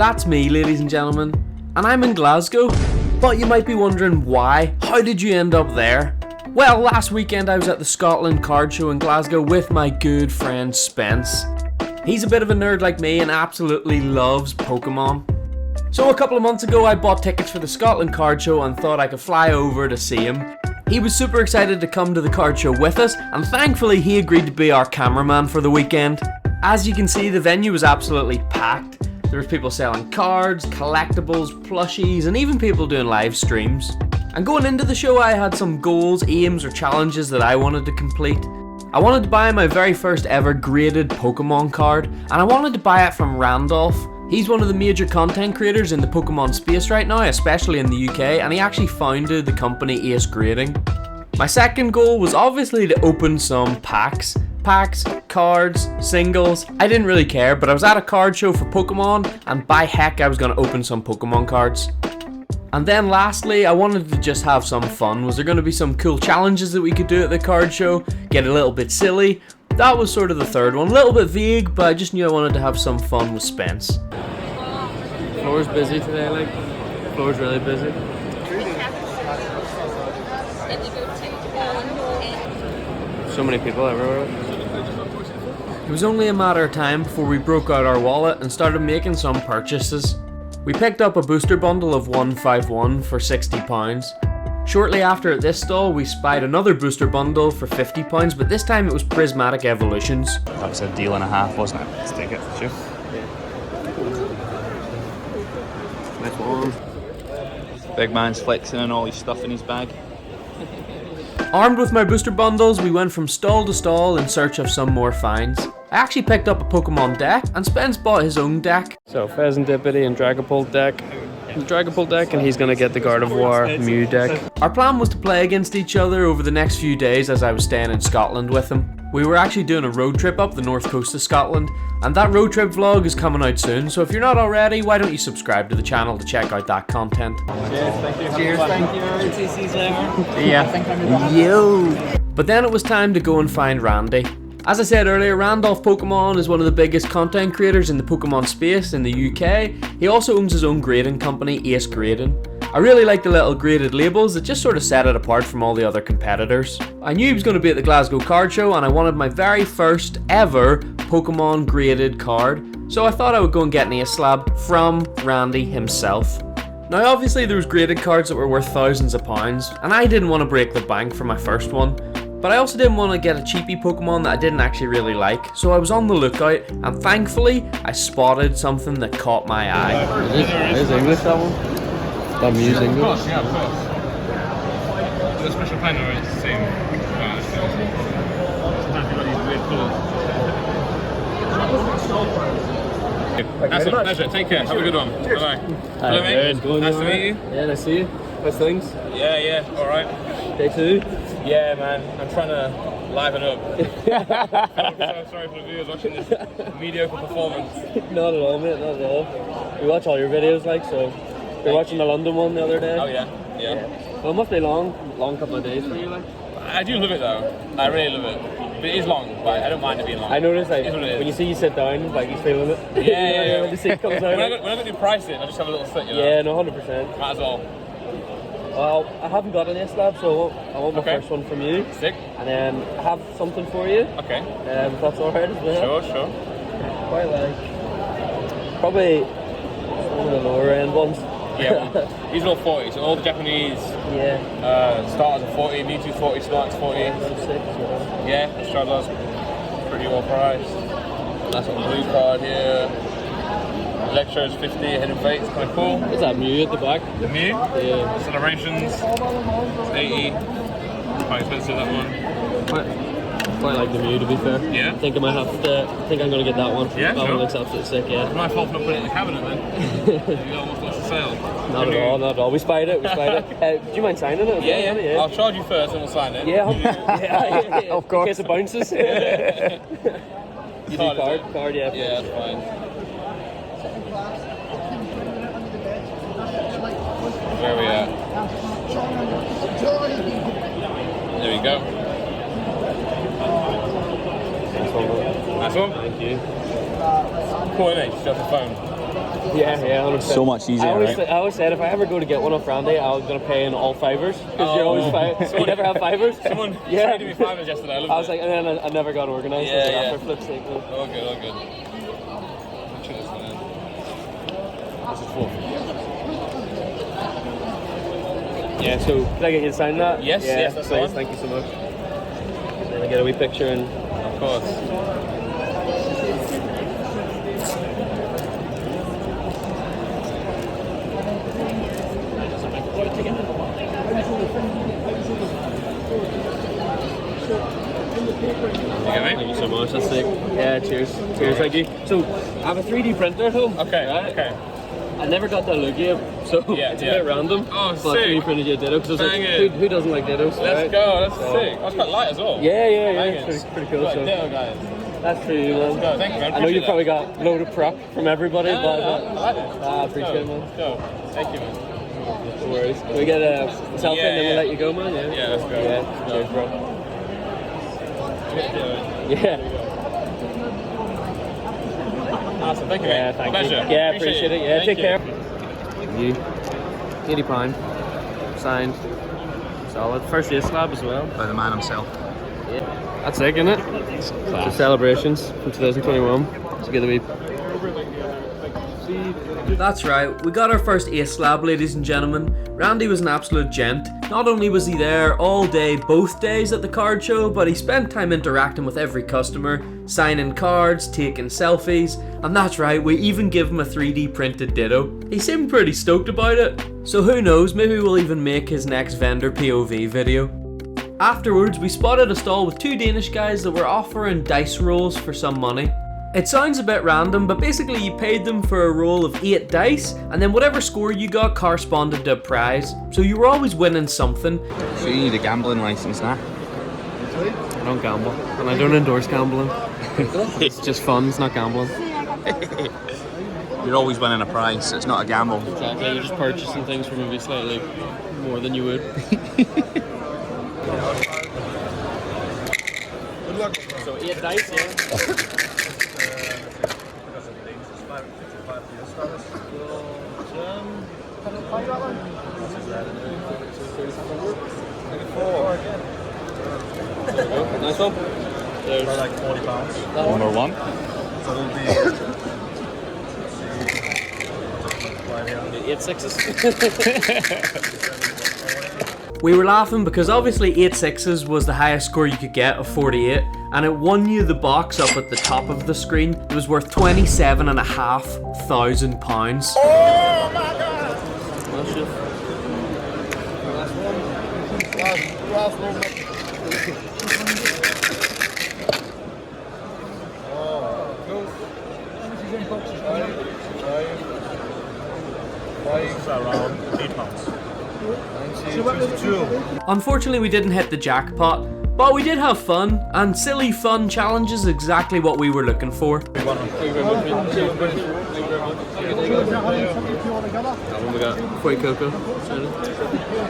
that's me, ladies and gentlemen, and I'm in Glasgow. But you might be wondering why? How did you end up there? Well, last weekend I was at the Scotland card show in Glasgow with my good friend Spence. He's a bit of a nerd like me and absolutely loves Pokemon. So a couple of months ago I bought tickets for the Scotland card show and thought I could fly over to see him. He was super excited to come to the card show with us, and thankfully he agreed to be our cameraman for the weekend. As you can see, the venue was absolutely packed. There was people selling cards, collectibles, plushies, and even people doing live streams. And going into the show I had some goals, aims, or challenges that I wanted to complete. I wanted to buy my very first ever graded Pokemon card, and I wanted to buy it from Randolph. He's one of the major content creators in the Pokemon space right now, especially in the UK, and he actually founded the company Ace Grading. My second goal was obviously to open some packs, cards, singles. I didn't really care, but I was at a card show for Pokemon, and by heck I was going to open some Pokemon cards. And then lastly, I wanted to just have some fun. Was there going to be some cool challenges that we could do at the card show? Get a little bit silly? That was sort of the third one. A little bit vague, but I just knew I wanted to have some fun with Spence. Floor's busy today, like. Floor's really busy. So many people everywhere. It was only a matter of time before we broke out our wallet and started making some purchases. We picked up a booster bundle of 151 for £60. Shortly after at this stall we spied another booster bundle for £50, but this time it was Prismatic Evolutions. That was a deal and a half, wasn't it? Let's take it, sure. Nice one. Big man's flexing and all his stuff in his bag. Armed with my booster bundles, we went from stall to stall in search of some more finds. I actually picked up a Pokemon deck, and Spence bought his own deck. So Pheasantipity and Dragapult deck. And he's gonna get the Gardevoir Mew deck. Our plan was to play against each other over the next few days as I was staying in Scotland with him. We were actually doing a road trip up the north coast of Scotland, and that road trip vlog is coming out soon, so if you're not already, why don't you subscribe to the channel to check out that content. Cheers, thank you. Cheers, thank you. See you later. Yeah. Yo. But then it was time to go and find Randy. As I said earlier, Randolph Pokemon is one of the biggest content creators in the Pokemon space in the UK. He also owns his own grading company, Ace Grading. I really like the little graded labels that just sort of set it apart from all the other competitors. I knew he was going to be at the Glasgow card show and I wanted my very first ever Pokemon graded card, so I thought I would go and get an Ace Slab from Randy himself. Now obviously there was graded cards that were worth thousands of pounds, and I didn't want to break the bank for my first one. But I also didn't want to get a cheapy Pokemon that I didn't actually really like, so I was on the lookout, and thankfully, I spotted something that caught my eye. Is English that one? That Mew's English? Of course, yeah, of course. Is it a special pen or it's the same? Sometimes you've got these weird colours. That's it, pleasure. Take care, have a good one. Bye-bye. Hello mate, nice to meet you. Yeah, nice to see you. How's things? Yeah, alright. Day 2? Yeah, man, I'm trying to liven up. I'm so sorry for the viewers watching this mediocre performance. Not at all, mate, not at all. We watch all your videos, like, so. We were watching the London one the other day. Oh yeah. Well, it must be long couple of days for you, like. I do love it though. I really love it. But it is long, but I don't mind it being long. I noticed, like, It is what it is. when you sit down, like, he's feeling it. Yeah. When the seat comes out. When I got to price it, I just have a little sit, you know? Yeah, no, 100%. Might as well. Well, I haven't got an Ace Slab, so I want my first one from you. Sick. And then I have something for you. Okay. If that's alright as well. Sure. Quite like. Probably one of the lower end ones. Yeah, well, these are all 40, so all the Japanese starters are 40, Mewtwo 40, Snorlax 40. Yeah, let's try those. Pretty well priced. Nice little blue card here. Electro's 50, Hidden Fate's kind of cool. Is that Mew at the back? The Mew? Yeah. Celebrations, it's 80. Quite expensive, that one. Quite like the Mew, to be fair. Yeah? I think I might have to. I think I'm going to get that one. Yeah, that sure. one looks absolutely sick, yeah. It's my fault for not putting it in the cabinet then. You almost lost the sale. Not at all. We spied it. Do you mind signing it? Yeah. I'll charge you first and we'll sign it. Yeah. Of course. In case it bounces. You do card, yeah. Yeah, that's fine. Where are we at? There we go. Nice one. Nice one. Thank you. Cool, innit? Just off the phone. Yeah, 100%. So much easier, I always said if I ever go to get one off Randy, I was gonna pay in all fivers because you're always five. You never have fivers. Someone tried to be fivers yesterday. I was like, and then I never got organised. Yeah. For flip's sake. All good. This is full. Yeah. So can I get you to sign that? Yes, that's the one. Thank you so much. Then I get a wee picture and. Of course. Thank you so much. That's sick. Yeah. Cheers. Thank you. So I have a 3D printer at home. Okay. Right? Okay. I never got that look yet, so it's a bit random. Oh, but sick. 3D printed you a ditto because Dang like, it. who doesn't like dittos? Let's go. That's sick. That's quite light as well. Yeah. Bangers. It's pretty cool. Right, So ditto, guys. that's for you, man. Go. Thank you, man. I know you Appreciate probably that. got a load of prep from everybody, I like it. I appreciate it, man. Let's go. Thank you, man. No worries. Can we get a selfie and then we'll let you go, man? Yeah, let's go. Yeah. Cheers, bro. Yeah. Awesome. Thank you, Yeah, mate. thank Pleasure. you. Yeah, appreciate it. Yeah, Thank take you. care. You. £80. Signed. Solid. First ace slab as well. By the man himself. Yeah. That's sick, isn't it? The celebrations from 2021. Together we. That's right, we got our first ace slab, ladies and gentlemen. Randy was an absolute gent. Not only was he there all day, both days at the card show, but he spent time interacting with every customer, signing cards, taking selfies, and that's right, we even give him a 3D printed ditto. He seemed pretty stoked about it. So who knows, maybe we'll even make his next vendor POV video. Afterwards, we spotted a stall with two Danish guys that were offering dice rolls for some money. It sounds a bit random, but basically you paid them for a roll of 8 dice, and then whatever score you got corresponded to a prize. So you were always winning something. So you need a gambling license now. I don't gamble, and I don't endorse gambling. It's just fun, it's not gambling. You're always winning a prize, it's not a gamble. Exactly, you're just purchasing things for maybe slightly more than you would. So 8 dice, yeah. Nice one. There's like £40. Number one. So it'll be 8 sixes. We were laughing because obviously 8 sixes was the highest score you could get of 48, and it won you the box up at the top of the screen. It was worth £27,500. Oh my god! Well, shit. Around £8. Unfortunately, we didn't hit the jackpot, but we did have fun, and silly fun challenge is exactly what we were looking for. Thank you very much, man. Cheers, buddy. Thank you very much. That one we got. Quite cocoa.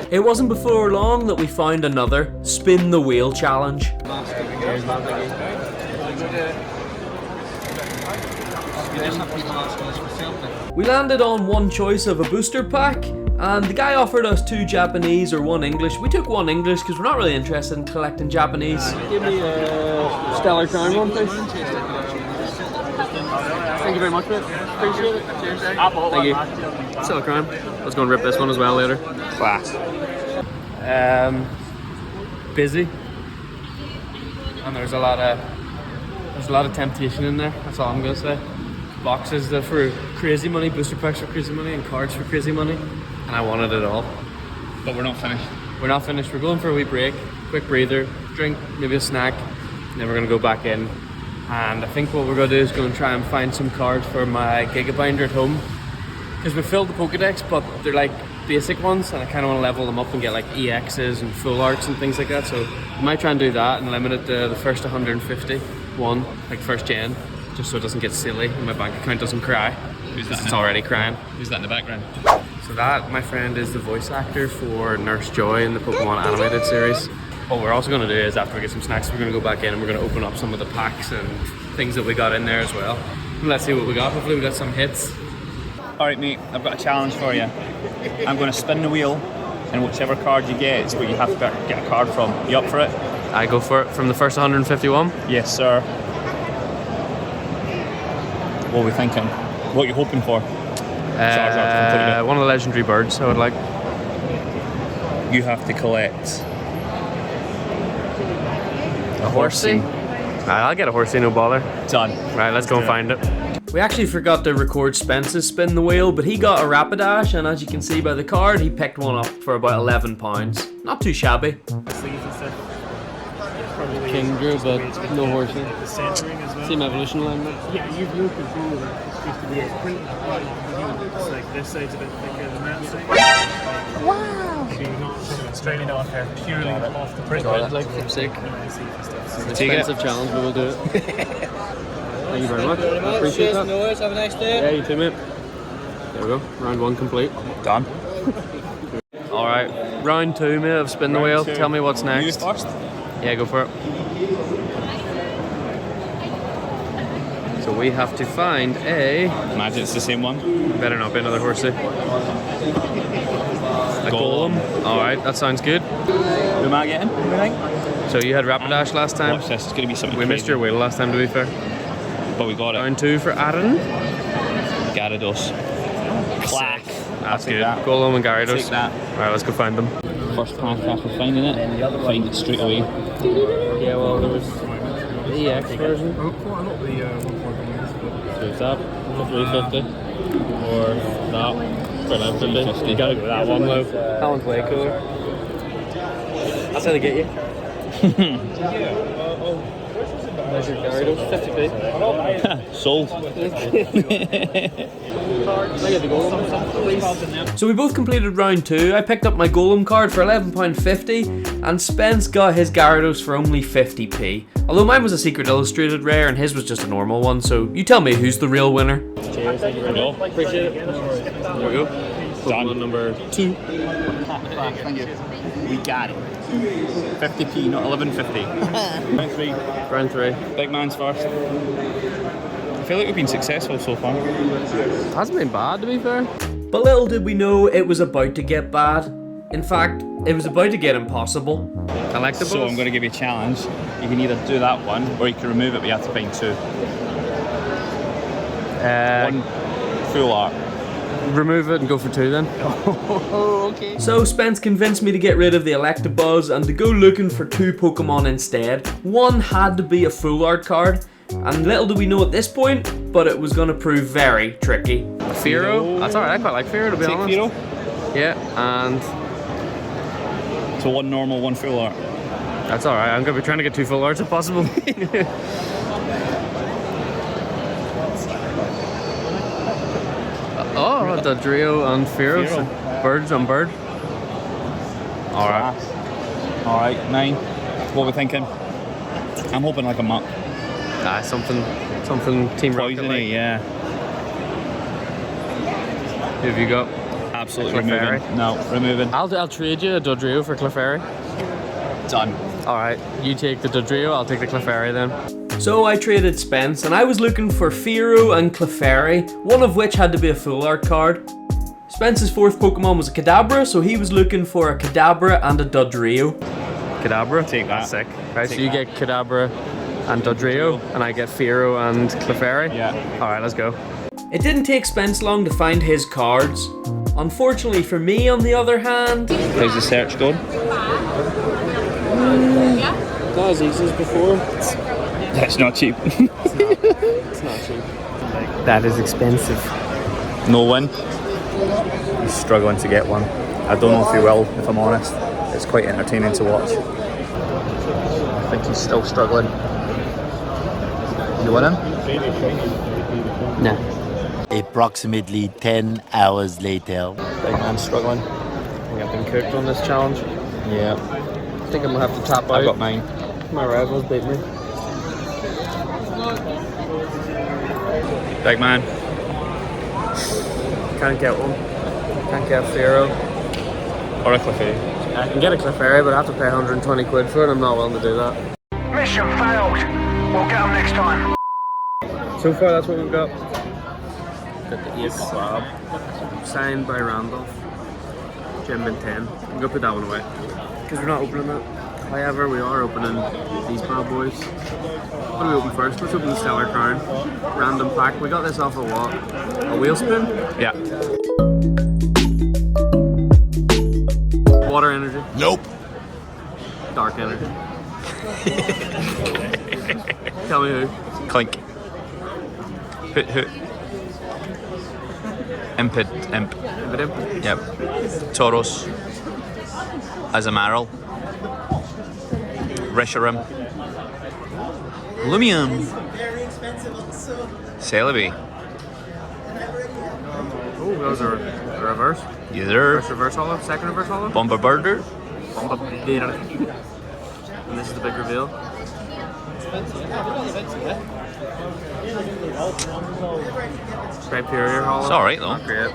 It wasn't before long that we found another spin the wheel challenge. Cheers, man. Thank you. We landed on one choice of a booster pack, and the guy offered us 2 Japanese or 1 English. We took 1 English because we're not really interested in collecting Japanese. Give me a Stellar Crown one, please. Thank you very much, mate. Appreciate it. Cheers. Thank you. Stellar Crown. I was going to rip this one as well later. Class. Busy. And there's a lot of temptation in there. That's all I'm gonna say. Boxes for crazy money, booster packs for crazy money, and cards for crazy money, and I wanted it all. But we're not finished. We're not finished. We're going for a wee break, quick breather, drink, maybe a snack, and then we're gonna go back in. And I think what we're gonna do is go and try and find some cards for my Gigabinder at home, because we filled the Pokedex, but they're like basic ones, and I kind of want to level them up and get like EXs and full arts and things like that. So I might try and do that and limit it to the first 150 one, like first gen, just so it doesn't get silly and my bank account doesn't cry. Who's that? It's already crying. Who's that in the background? So that, my friend, is the voice actor for Nurse Joy in the Pokemon animated series. What we're also going to do is, after we get some snacks, we're going to go back in and we're going to open up some of the packs and things that we got in there as well. And let's see what we got. Hopefully we got some hits. Alright mate, I've got a challenge for you. I'm going to spin the wheel, and whichever card you get is where you have to get a card from. You up for it? I go for it from the first 151. Yes sir. What are we thinking? What are you hoping for? One of the legendary birds I would like. You have to collect A horsey? I'll get a horsey, no bother. Done. Right, let's go and find it. We actually forgot to record Spence's spin the wheel, but he got a Rapidash, and as you can see by the card, he picked one up for about £11. Not too shabby. Kindred, but no horsey. The centering as well. Same evolution line, mate. Yeah, you're controlling it. It's supposed to be as printed right at the beginning. It's like this side's a bit thicker than that side. Wow! So you're not putting it straight off here, purely off the print. Like for sake. Take it. Expensive challenge, but we'll do it. Thank you very much. I appreciate that. No worries, have a nice day. Yeah, you too, mate. There we go. Round 1 complete. Done. Alright, round 2, mate, of spin the wheel. Two. Tell me what's You next. first? Yeah, go for it. So we have to find a... Imagine it's the same one. Better not be another horsey. A golem. Alright, that sounds good. Who am I getting? Who do you think? So you had Rapidash last time. Watch this, it's going to be something We missed your wheel last time, to be fair. But we got it. Round 2 for Aaron. Gyarados. Clack. That's take good. that. Golem and Gyarados. Take that. Alright, let's go find them. First pack after finding it, find it straight away. Yeah, well, there was the EX version. Quite a lot of the 141s. So it's that for 350 or that for 1150. You gotta go with that one though. That one's way cooler. That's how they get you. Measured Gyarados, 50p. Sold. So we both completed round 2. I picked up my Golem card for £11.50, and Spence got his Gyarados for only 50p. Although mine was a secret illustrated rare and his was just a normal one, so you tell me who's the real winner. Cheers, thank you very much. Appreciate it. There we go. Pokemon number 2. Thank you. We got it. 50p, not 1150. Round 3. Round 3. Big man's first. I feel like we've been successful so far. Hasn't been bad, to be fair. But little did we know it was about to get bad. In fact, it was about to get impossible. Collectibles. So I'm going to give you a challenge. You can either do that one, or you can remove it, but you have to find 2. One full art. Remove it and go for 2 then. Okay. So Spence convinced me to get rid of the Electabuzz and to go looking for 2 Pokemon instead. One had to be a full art card, and little do we know at this point, but it was going to prove very tricky. Fearow. That's alright, I quite like Fearow, to be Take honest. Fearow. Yeah, and So 1 normal, 1 full art. that's alright. I'm going to be trying to get 2 full arts if possible. Oh, the Dodrio and Fearow. So birds on bird. Alright. Alright, 9. What are we thinking? I'm hoping like a muck. Nah, something Team Rocket Poisony, like. yeah. Who have you got? Absolutely Clefairy. removing. No, removing. I'll trade you a Dodrio for Clefairy. Done. Alright, you take the Dodrio, I'll take the Clefairy then. So I traded Spence, and I was looking for Fearow and Clefairy, one of which had to be a full art card. Spence's 4th Pokemon was a Kadabra, so he was looking for a Kadabra and a Dodrio. Kadabra? Take that. That's sick. Right, Take so you that. get Kadabra and Dodrio, and I get Fearow and Clefairy? Yeah. Alright, let's go. It didn't take Spence long to find his cards. Unfortunately for me, on the other hand, How's the search going? Not as easy as before. It's not cheap. It's not cheap. That is expensive. No win. He's struggling to get one. I don't know if he will, if I'm honest. It's quite entertaining to watch. I think he's still struggling. You winning? Nah. Approximately 10 hours later. Big man struggling. I think I've been cooked on this challenge. Yeah. I think I'm gonna have to tap out. I've got mine. My rivals beat me. Big man. Can't get one. Can't get Fearow. Or a Clefairy. I can get a Clefairy, but I have to pay 120 quid for it. I'm not willing to do that. Mission failed. We'll get them next time. So far, that's what we've got. got the Ace Slab, signed by Randolph. Gem Mint 10. I'm gonna put that one away because we're not opening that. However, we are opening these bad boys. What do we open first? Let's open the Stellar Crown. Random pack. We got this off of what? A wheel spin? Yeah. Water energy. Nope. Dark energy. Tell me who. Clink. Who? Imp. Imp. Yep. Tauros. Azamaral. Reshiram. Lumion. Celebi. Oh, those are the reverse. Either First reverse hollow, second reverse hollow. Bombardier. And this is the big reveal. Hyperior hollow. It's alright though. Not great.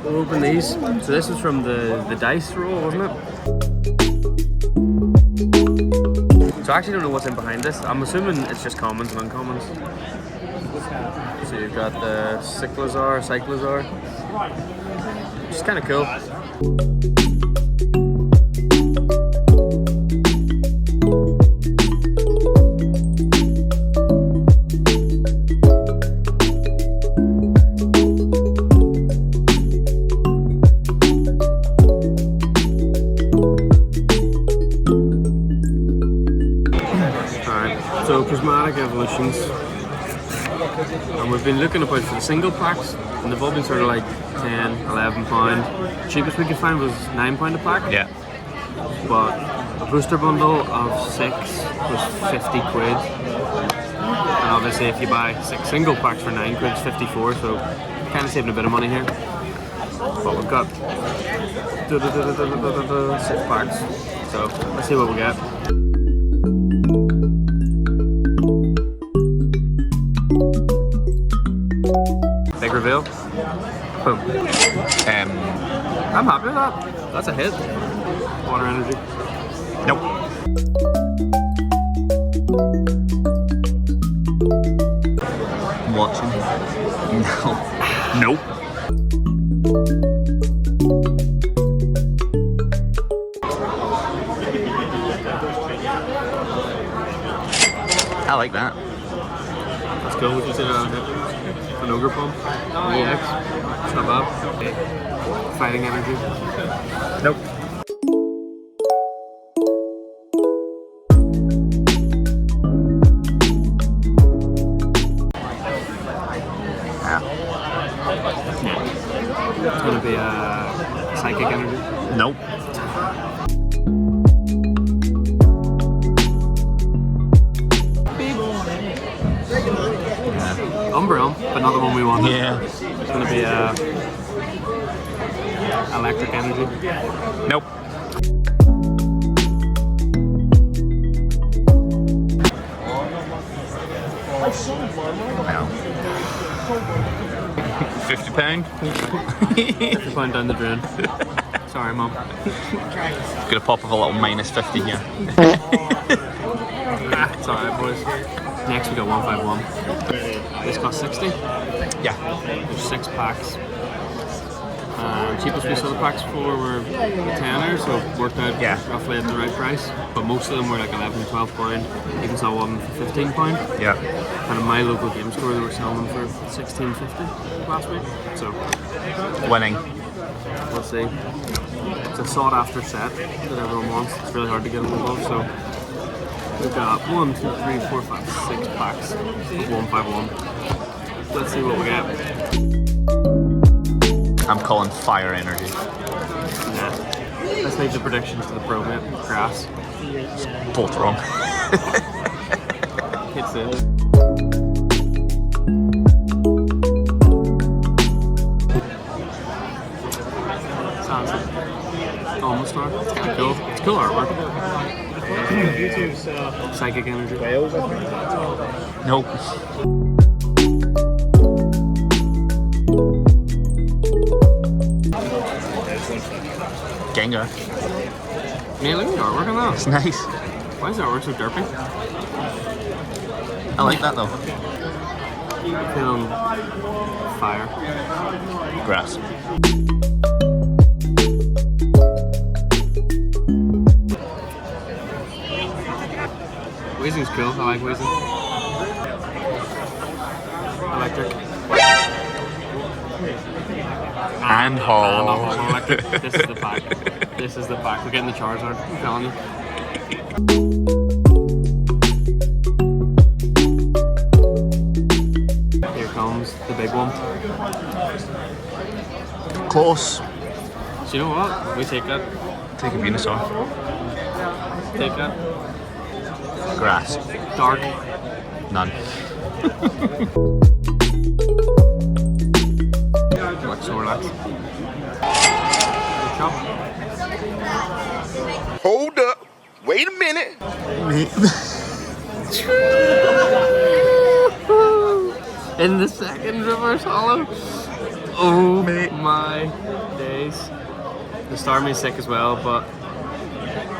We'll open these. So this is from the dice roll, wasn't it? So I actually don't know what's in behind this. I'm assuming it's just commons and uncommons. So you've got the Cyclozar, which is kind of cool. So prismatic evolutions, and we've been looking about for the single packs, and they've all been sort of like 10, 11 pound. Cheapest we could find was £9 a pack. Yeah. But a booster bundle of 6 was 50 quid, and obviously if you buy 6 single packs for 9 quid, it's 54. So kind of saving a bit of money here. But we've got 6 packs, so let's see what we get. Big reveal. Boom. I'm happy with that. That's a hit. Water energy. Nope. I'm watching. No. Nope. I like that. Let's go. Would you say an ogre pump? EX. It's not bad. Okay. Fighting energy. Nope. It's gonna be a psychic energy. Nope. Umbreon, but not the one we want. Yeah. It's gonna be a electric energy. Nope. £50. £50 down the drain. Sorry, Mum. Gonna pop with a little -50 here. It's alright, boys. Next we got 151. This costs 60. Yeah. There's 6 packs. Cheapest we saw the packs for were a tenner, so it worked out roughly at the right price. But most of them were like 11, 12 pound. Even saw one for 15 pound. Yeah. And in my local game store, they were selling them for 16.50 last week. So Winning. we'll see. It's a sought after set that everyone wants. It's really hard to get a hold of. So we've got 1, 2, 3, 4, 5, 6 packs of 151. Let's see what we get. I'm calling fire energy. Nah. Let's leave the predictions to the pro mate. Grass. Both wrong. Hits it. Sounds like almost star. It's kind of cool. It's cool artwork. Psychic energy. Nope. Gengar. Man, look at the artwork on that. It's nice. Why is the artwork so derpy? I like that though. Feeling fire. Grass. Wheezing's cool. I like wheezing. Electric. And hollow. And electric. This is the pack. This is the pack. We're getting the Charizard. I'm telling you. Here comes the big one. Close. So you know what? We take that. Take a Venusaur. Take that. Grass. Dark. None. Like Snorlax. Good chop. Hold up. Wait a minute. In the second reverse hollow. Oh my days. The Starmie's sick as well, but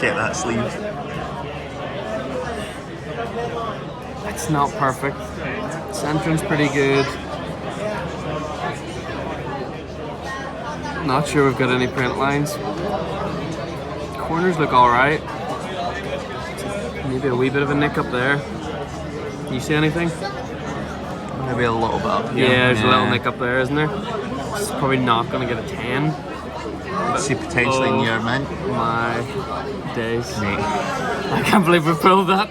Get that sleeve. it's not perfect. Centron's pretty good. Not sure we've got any print lines. Corners look alright. Maybe a wee bit of a nick up there. You see anything? Maybe a little bit. Yeah, there's a little nick up there, isn't there? It's probably not going to get a 10. See potentially near mint. My days. Mate. I can't believe we pulled that.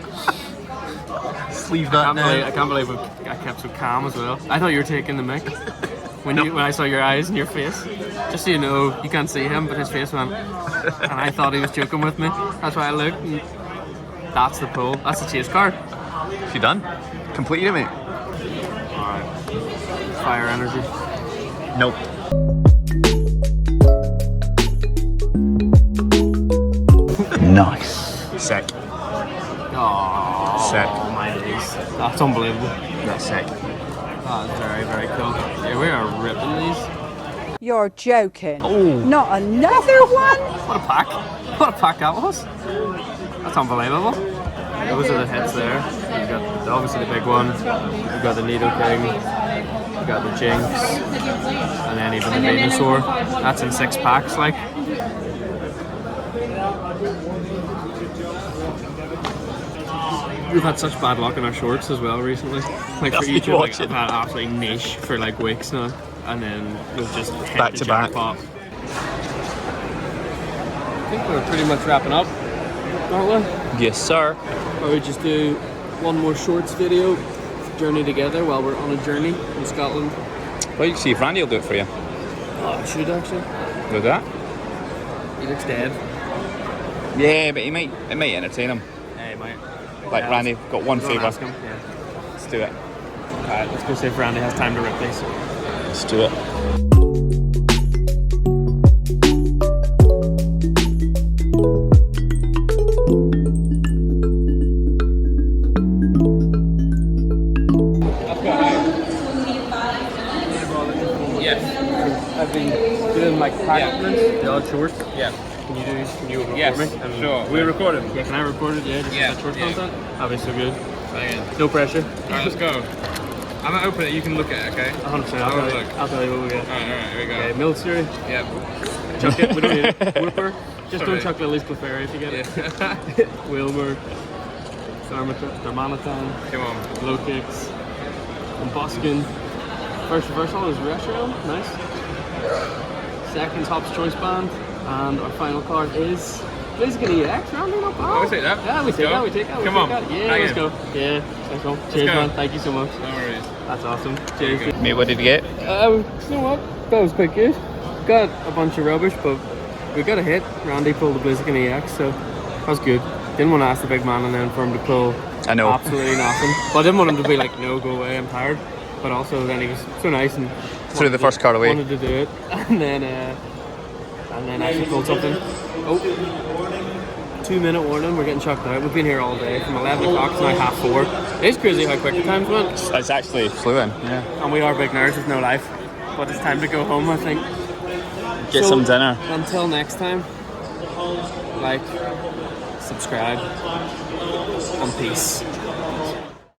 Sleeve that now. I can't believe I kept so calm as well. I thought you were taking the mic. When I saw your eyes and your face. Just so you know, you can't see him, but his face went. And I thought he was joking with me. That's why I looked. And that's the pull. That's the chase card. You done? Completed it, mate? Alright. Fire energy. Nope. Nice. Sick. Oh, Sick. my days. That's unbelievable. That's sick. That's very, very cool. Yeah, we are ripping these. You're joking. Oh. Not another one? What a pack. What a pack that was. That's unbelievable. Those are the hits there. We've got obviously the big one. We've got the Nidoking. We've got the Jinx. And then even the Venusaur. That's in 6 packs, like. We've had such bad luck in our shorts as well recently. Like for each of like, I've had absolutely niche for like weeks now. And then we've just hit Back the to back. jackpot. I think we're pretty much wrapping up, aren't we? Yes, sir. Or we just do one more shorts video, journey together while we're on a journey in Scotland. Well, you can see if Randy will do it for you. Oh, I should actually. Do that? He looks dead. Yeah, but it might entertain him. Hey, mate. Like Randy, got one favour. Ask him. Yeah. Let's do it. Alright, let's go see if Randy has time to rip these. Let's do it. I've been doing like pack openings, the odd shorts. Yeah. Can you open Yes, for me? And sure. We're recording. Yeah, can I record it? Yeah, just Yeah, that short yeah. content. That'd be so good. Bang. No pressure. Alright, let's go. I'm gonna open it, you can look at it, okay? 100%. I'll I'll look. tell you what we get. Alright, here we go. Okay, milk cereal. Yep. Chuck it. We don't need it. Whooper. Just don't Sorry. chuck Lily's Clefairy if you get it. Yeah. Wilmer. Darmanitan. Come on. Low kicks. And Boskin. First reversal is Retro. Nice. Second Top's Choice Band. And our final card is Blaziken EX. Randy, not bad. Oh, we take that? Yeah, we Let's take go. that. We take that. We Come take on. that. Yeah, Bang let's it. go. Yeah, let's go. Cheers, go. man. Thank you so much. No worries. That's awesome. Cheers. Mate, what did you get? You know what? That was quite good. Got a bunch of rubbish, but we got a hit. Randy pulled the Blaziken EX, so that was good. Didn't want to ask the big man and then for him to pull I know. absolutely nothing. Well, I didn't want him to be like, no, go away, I'm tired. But also then he was so nice and Threw the first card away. wanted to do it. And then actually pulled something. Oh, 2-minute warning, we're getting chucked out. We've been here all day from 11 o'clock to now 4:30. It's crazy how quick the times went. It's actually flew in. Yeah. And we are big nerds with no life. But it's time to go home, I think. Get So, some dinner. Until next time, like, subscribe, and peace.